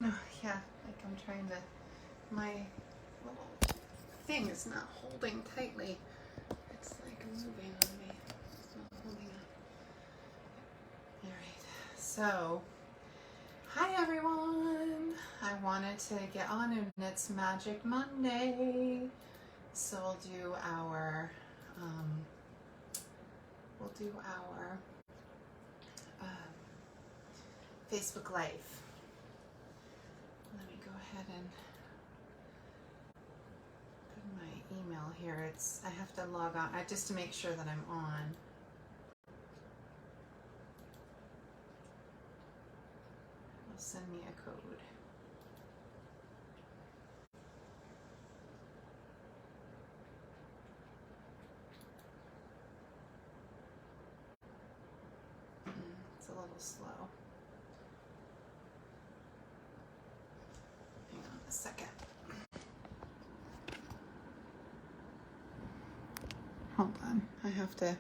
Oh, yeah, like I'm trying to, my little thing is not holding tightly. It's like moving on me. It's not holding up. Alright, so, hi everyone! I wanted to get on and it's Magic Monday. So we'll do our Facebook Live. Let me go ahead and put my email here. I have to log on just to make sure that I'm on. It'll send me a code. It's a little slow. Hang on a second. Hold on. I have to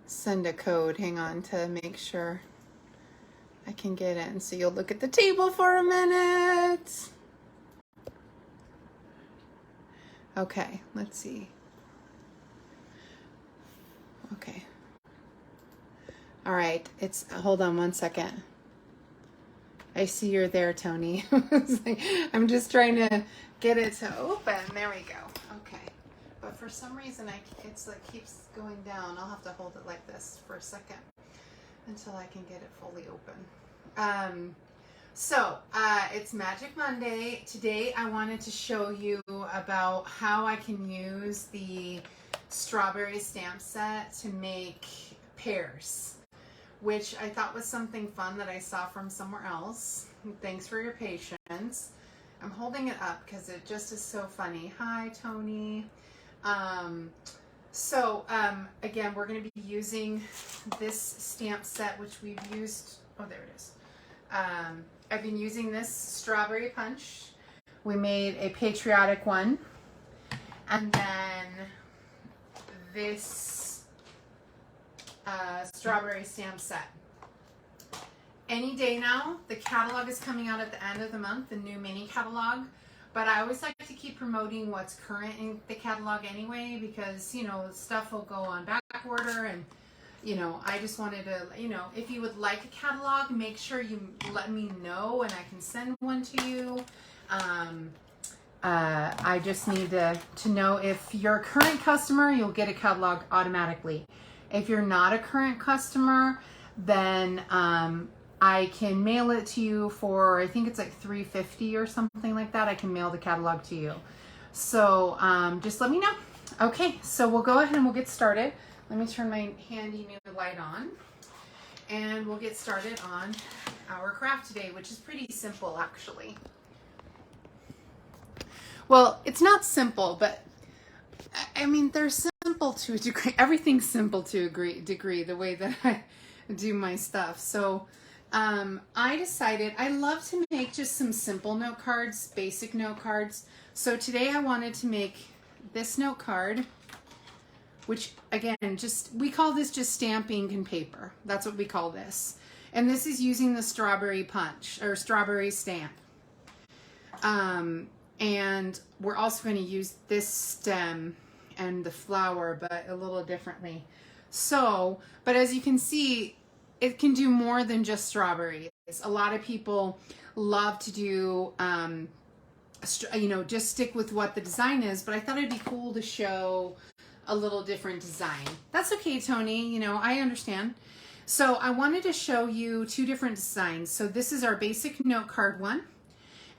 send a code. Hang on to make sure I can get in. So you'll look at the table for a minute. Okay, let's see. Okay. All right, hold on one second. I see you're there, Tony. I'm just trying to get it to open. There we go. Okay. But for some reason, it's like keeps going down. I'll have to hold it like this for a second until I can get it fully open. So it's Magic Monday. Today I wanted to show you about how I can use the strawberry stamp set to make pears, which I thought was something fun that I saw from somewhere else. Thanks for your patience. I'm holding it up because it just is so funny. Hi, Tony. Again, we're going to be using this stamp set, which we've used. Oh, there it is. I've been using this strawberry punch. We made a patriotic one. And then this strawberry stamp set. Any day now. The catalog is coming out at the end of the month, the new mini catalog. But I always like to keep promoting what's current in the catalog anyway, because, you know, stuff will go on back order, and, you know, I just wanted to, you know, if you would like a catalog, make sure you let me know and I can send one to you. I just need to know if you're a current customer, you'll get a catalog automatically. If you're not a current customer, then I can mail it to you for, I think it's like $3.50 or something like that. I can mail the catalog to you. So just let me know. Okay, so we'll go ahead and we'll get started. Let me turn my handy new light on. And we'll get started on our craft today, which is pretty simple actually. Well, it's not simple, but I mean, they're simple to a degree. Everything's simple to a degree, the way that I do my stuff. So I decided I love to make just some simple note cards, basic note cards. So today I wanted to make this note card, which again, we call this just stamp ink and paper. That's what we call this. And this is using the strawberry punch or strawberry stamp. And we're also going to use this stem and the flower, but a little differently. So, but as you can see, it can do more than just strawberries. A lot of people love to do, you know, just stick with what the design is, but I thought it'd be cool to show a little different design. That's okay, Tony, you know, I understand. So I wanted to show you two different designs. So this is our basic note card one.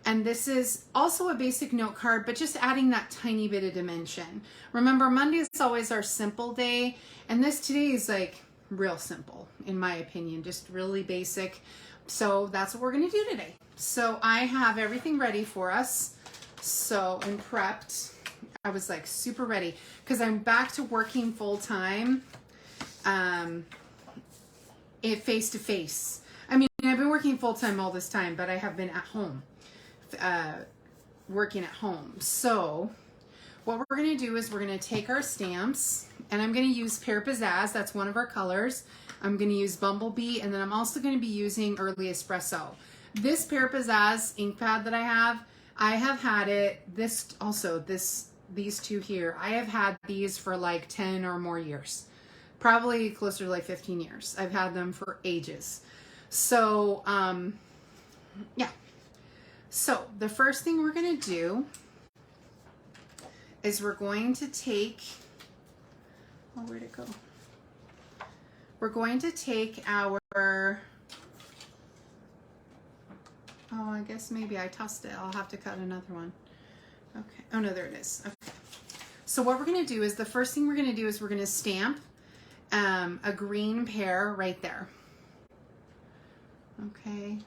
And this is also a basic note card, but just adding that tiny bit of dimension. Remember, Monday is always our simple day. And this today is like real simple, in my opinion, just really basic. So that's what we're gonna do today. So I have everything ready for us. So, and prepped. I was like super ready because I'm back to working full time, face to face. I mean, I've been working full time all this time, but I have been at home. Working at home. So what we're going to do is we're going to take our stamps, and I'm going to use Pear Pizzazz. That's one of our colors. I'm going to use Bumblebee, and then I'm also going to be using Early Espresso. This Pear Pizzazz ink pad that I have had it, these two here, I have had these for like 10 or more years. Probably closer to like 15 years. I've had them for ages. So, yeah. So the first thing we're going to do is we're going to take, oh, where'd it go? We're going to take our, oh, I guess maybe I tossed it. I'll have to cut another one. Okay. Oh, no, there it is. Okay. So what we're going to do is, the first thing we're going to do is we're going to stamp a green pear right there. Okay.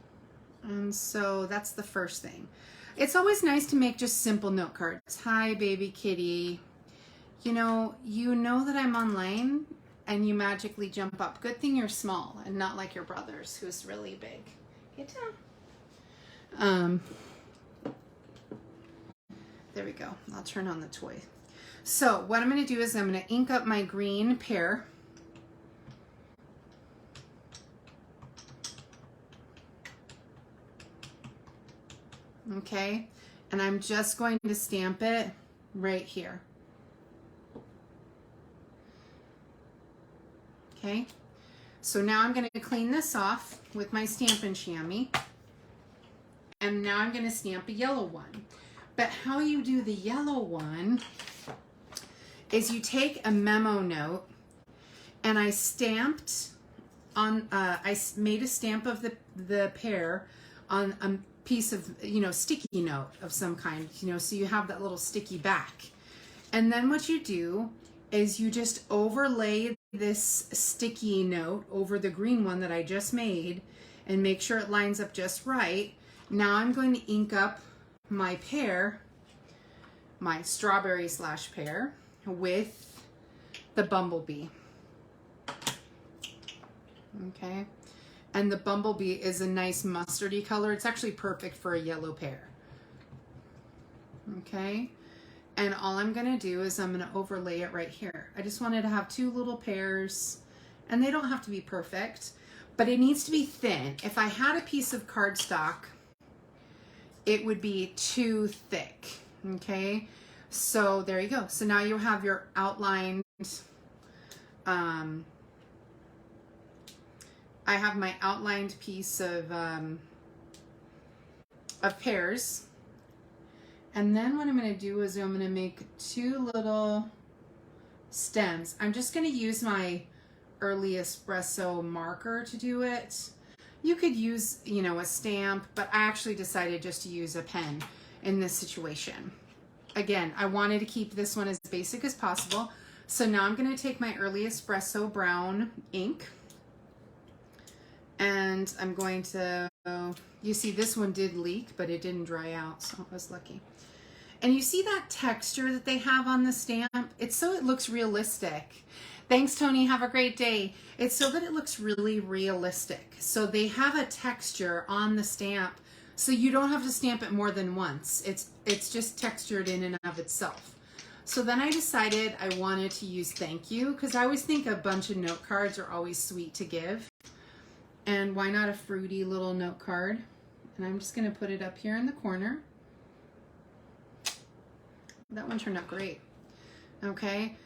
And so that's the first thing. It's always nice to make just simple note cards. Hi, baby kitty. You know that I'm online and you magically jump up. Good thing you're small and not like your brother's who's really big. Get down. There we go. I'll turn on the toy. So what I'm going to do is I'm going to ink up my green pear. Okay, and I'm just going to stamp it right here. Okay, so now I'm going to clean this off with my Stampin' Chamois, and now I'm going to stamp a yellow one. But how you do the yellow one is you take a memo note, and I stamped on, I made a stamp of the pear on a piece of, sticky note of some kind, so you have that little sticky back. And then what you do is you just overlay this sticky note over the green one that I just made and make sure it lines up just right. Now I'm going to ink up my pear, my strawberry / pear, with the bumblebee. Okay. And the bumblebee is a nice mustardy color. It's actually perfect for a yellow pear. Okay. And all I'm going to do is I'm going to overlay it right here. I just wanted to have two little pears, and they don't have to be perfect, but it needs to be thin. If I had a piece of cardstock, it would be too thick. Okay. So there you go. So now you have your outlined, I have my outlined piece of pears. And then what I'm going to do is I'm going to make two little stems. I'm just going to use my early espresso marker to do it. You could use, a stamp, but I actually decided just to use a pen in this situation. Again, I wanted to keep this one as basic as possible. So now I'm going to take my early espresso brown ink. And I'm going to, you see this one did leak, but it didn't dry out, so I was lucky. And you see that texture that they have on the stamp? It's so it looks realistic. Thanks, Tony. Have a great day. It's so that it looks really realistic. So they have a texture on the stamp, so you don't have to stamp it more than once. It's just textured in and of itself. So then I decided I wanted to use thank you, because I always think a bunch of note cards are always sweet to give. And why not a fruity little note card? And I'm just going to put it up here in the corner. That one turned out great. Okay.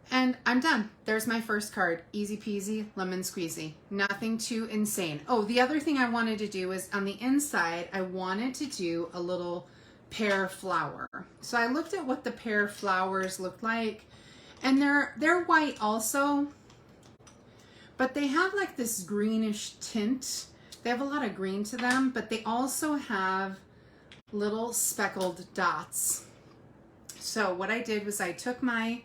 And I'm done. There's my first card. Easy peasy, lemon squeezy. Nothing too insane. Oh, the other thing I wanted to do is on the inside, I wanted to do a little pear flower. So I looked at what the pear flowers looked like, and they're white also. But they have like this greenish tint. They have a lot of green to them, but they also have little speckled dots. So what I did was I took my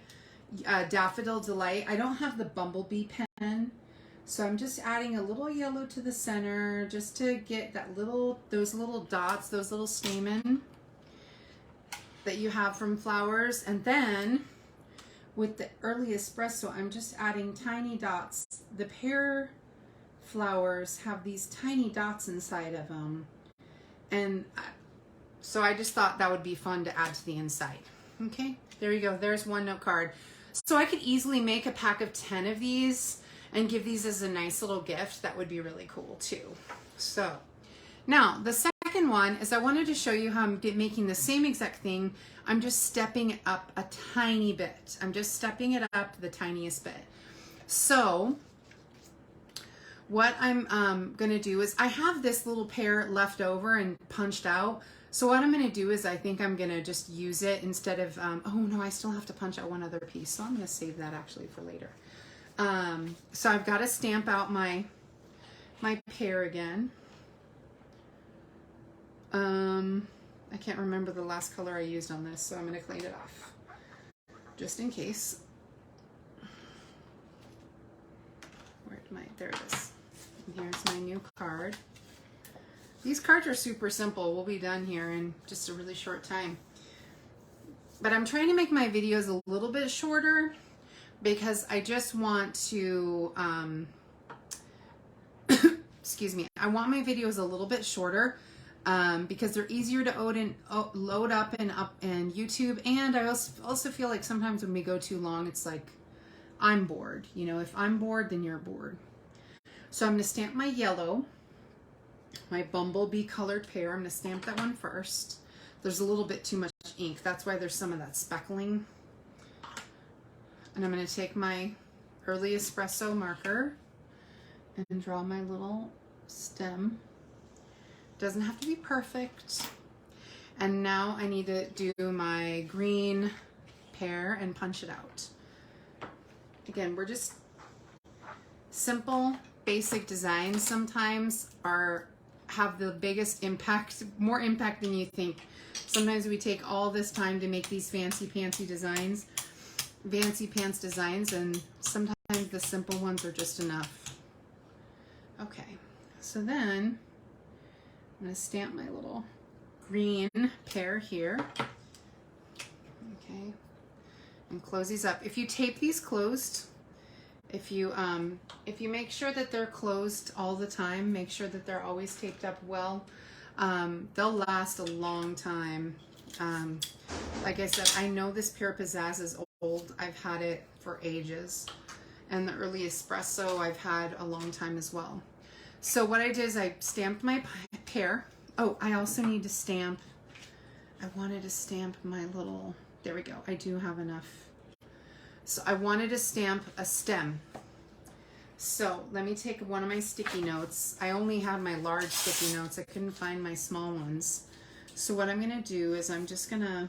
Daffodil Delight. I don't have the Bumblebee pen, so I'm just adding a little yellow to the center just to get that those little dots, those little stamen that you have from flowers. And then with the early espresso, I'm just adding tiny dots. The pear flowers have these tiny dots inside of them. And so I just thought that would be fun to add to the inside. Okay, there you go. There's one note card. So I could easily make a pack of 10 of these and give these as a nice little gift. That would be really cool too. So Now, the second one is I wanted to show you how I'm making the same exact thing. I'm just stepping it up a tiny bit. I'm just stepping it up the tiniest bit. So what I'm going to do is I have this little pear left over and punched out. So what I'm going to do is I think I'm going to just use it instead of, oh no, I still have to punch out one other piece. So I'm going to save that actually for later. So I've got to stamp out my pear again. I can't remember the last color I used on this, so I'm going to clean it off just in case. There it is. And here's my new card. These cards are super simple. We'll be done here in just a really short time. But I'm trying to make my videos a little bit shorter because I just want to, excuse me, I want my videos a little bit shorter because they're easier to load up in YouTube. And I also feel like sometimes when we go too long, it's like, I'm bored. You know, if I'm bored, then you're bored. So I'm going to stamp my yellow, my bumblebee colored pear. I'm going to stamp that one first. There's a little bit too much ink. That's why there's some of that speckling. And I'm going to take my early espresso marker and draw my little stem. Doesn't have to be perfect. And now I need to do my green pear and punch it out. Again, we're just simple, basic designs sometimes have the biggest impact, more impact than you think. Sometimes we take all this time to make these fancy pants designs, and sometimes the simple ones are just enough. Okay, so then I'm going to stamp my little green pear here. Okay, and close these up. If you tape these closed, if you make sure that they're closed all the time, make sure that they're always taped up well, they'll last a long time. Like I said, I know this Pear Pizzazz is old. I've had it for ages. And the early espresso I've had a long time as well. So what I did is I stamped my pear. Oh, I also need to stamp, I wanted to stamp my little, there we go. I do have enough. So I wanted to stamp a stem. So let me take one of my sticky notes. I only had my large sticky notes. I couldn't find my small ones. So what I'm going to do is I'm just going to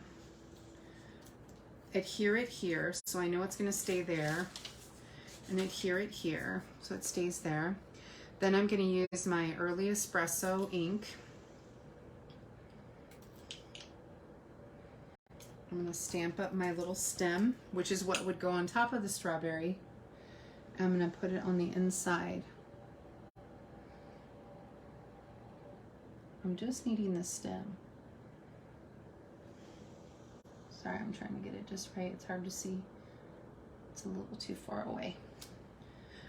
adhere it here so I know it's going to stay there, and adhere it here so it stays there. Then I'm going to use my early espresso ink. I'm going to stamp up my little stem, which is what would go on top of the strawberry. I'm going to put it on the inside. I'm just needing the stem. Sorry, I'm trying to get it just right. It's hard to see. It's a little too far away.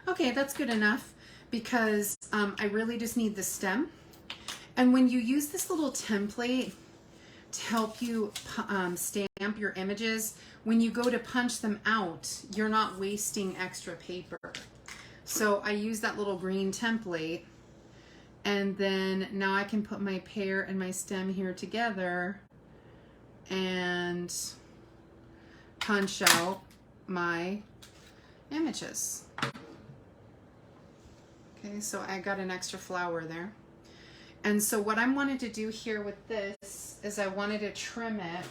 Okay, that's good enough because I really just need the stem. And when you use this little template to help you stamp your images, when you go to punch them out, you're not wasting extra paper. So I use that little green template, and then now I can put my pear and my stem here together and punch out my images. Okay, so I got an extra flower there. And so what I wanted to do here with this is I wanted to trim it.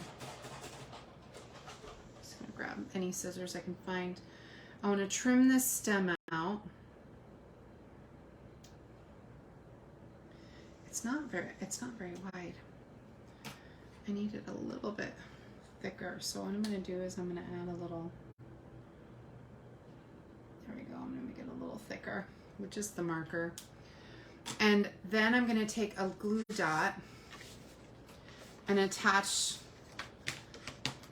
Just gonna grab any scissors I can find. I want to trim this stem out. It's not very wide. I need it a little bit thicker. So what I'm going to do is I'm going to add a little, there we go, I'm going to make it a little thicker with just the marker. And then I'm going to take a glue dot and attach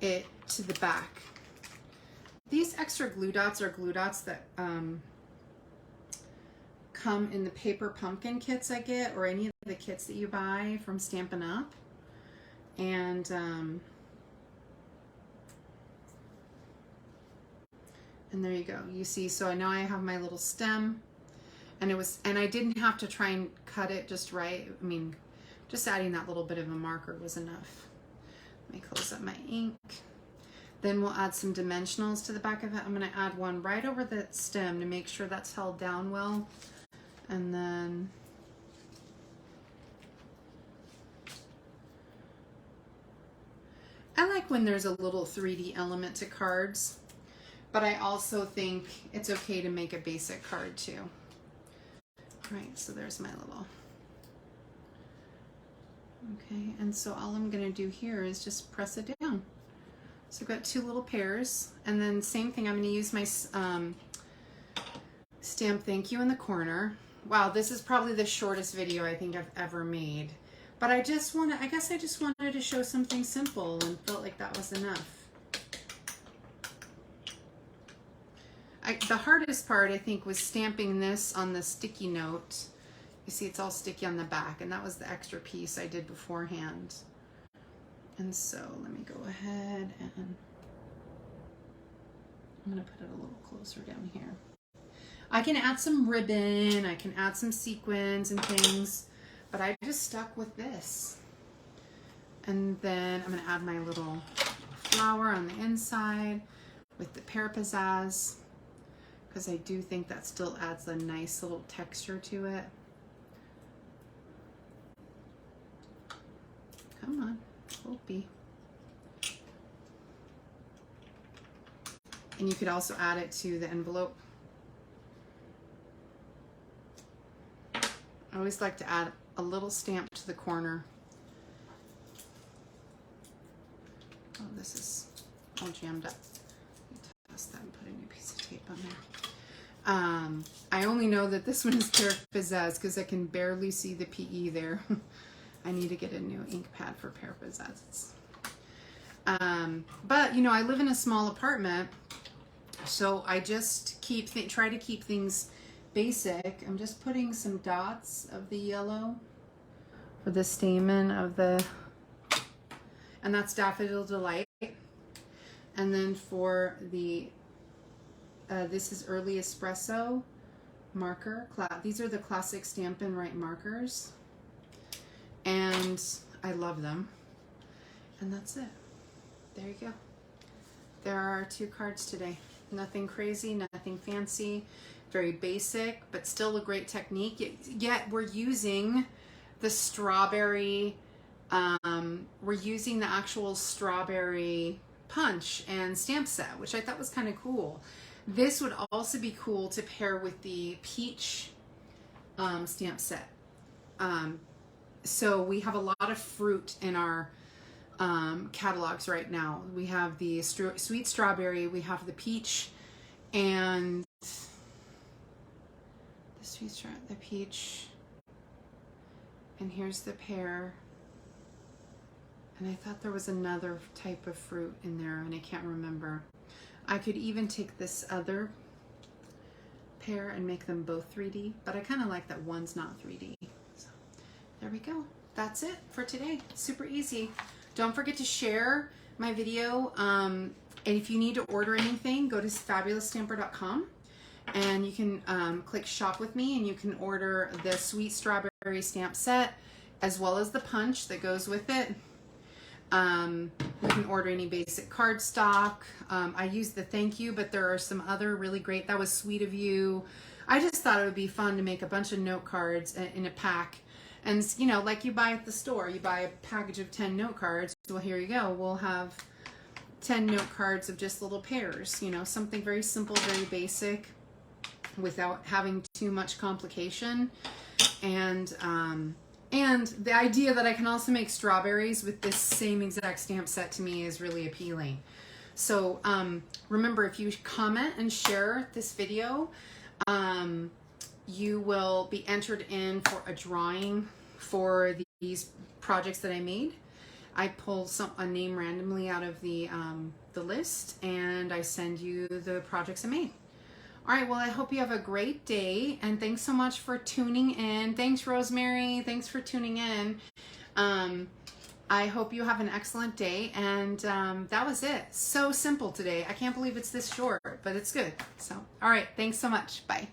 it to the back. These extra glue dots are glue dots that come in the paper pumpkin kits I get, or any of the kits that you buy from Stampin' Up. And there you go. You see, so now I have my little stem, and I didn't have to try and cut it just right. I mean, just adding that little bit of a marker was enough. Let me close up my ink. Then we'll add some dimensionals to the back of it. I'm going to add one right over the stem to make sure that's held down well. And then I like when there's a little 3D element to cards, but I also think it's okay to make a basic card too. All right, so there's my little. Okay, and so all I'm going to do here is just press it down. So I've got two little pears, and then same thing, I'm going to use my stamp thank you in the corner. Wow, this is probably the shortest video I think I've ever made. But I guess I just wanted to show something simple and felt like that was enough. The hardest part, I think, was stamping this on the sticky note. You see it's all sticky on the back, and that was the extra piece I did beforehand. And so let me go ahead and I'm going to put it a little closer down here. I can add some ribbon, I can add some sequins and things, but I just stuck with this. And then I'm going to add my little flower on the inside with the pear pizzazz, because I do think that still adds a nice little texture to it. Come on, Opie. And you could also add it to the envelope. I always like to add a little stamp to the corner. Oh, this is all jammed up. Toss that and put a new piece of tape on there. I only know that this one is Pear Pizzazz because I can barely see the PE there. I need to get a new ink pad for Pear Pizzazz. But, you know, I live in a small apartment, so I just try to keep things basic. I'm just putting some dots of the yellow for the stamen of the, and that's Daffodil Delight. And then for the, this is Early Espresso marker. These are the classic Stampin' Right markers. And I love them. And that's it. There you go. There are our two cards today. Nothing crazy, nothing fancy. Very basic, but still a great technique. Yet we're using the strawberry, we're using the actual strawberry punch and stamp set, which I thought was kind of cool. This would also be cool to pair with the peach stamp set. So we have a lot of fruit in our catalogs right now. We have the sweet strawberry, we have the peach, and the peach, and here's the pear, and I thought there was another type of fruit in there and I can't remember. I could even take this other pear and make them both 3D, but I kind of like that one's not 3D. So there we go. That's it for today. Super easy. Don't forget to share my video, and if you need to order anything, go to fabulousstamper.com. And you can click shop with me and you can order the sweet strawberry stamp set as well as the punch that goes with it. You can order any basic cardstock. I used the thank you, but there are some other really great, that was sweet of you. I just thought it would be fun to make a bunch of note cards in a pack. And you know, like you buy at the store, you buy a package of 10 note cards. Well, here you go. We'll have 10 note cards of just little pears, you know, something very simple, very basic, without having too much complication. And the idea that I can also make strawberries with this same exact stamp set to me is really appealing. So remember, if you comment and share this video, you will be entered in for a drawing for these projects that I made. I pull a name randomly out of the list, and I send you the projects I made. All right, well, I hope you have a great day, and thanks so much for tuning in. Thanks, Rosemary. Thanks for tuning in. I hope you have an excellent day, and that was it. So simple today. I can't believe it's this short, but it's good. So, all right, thanks so much. Bye.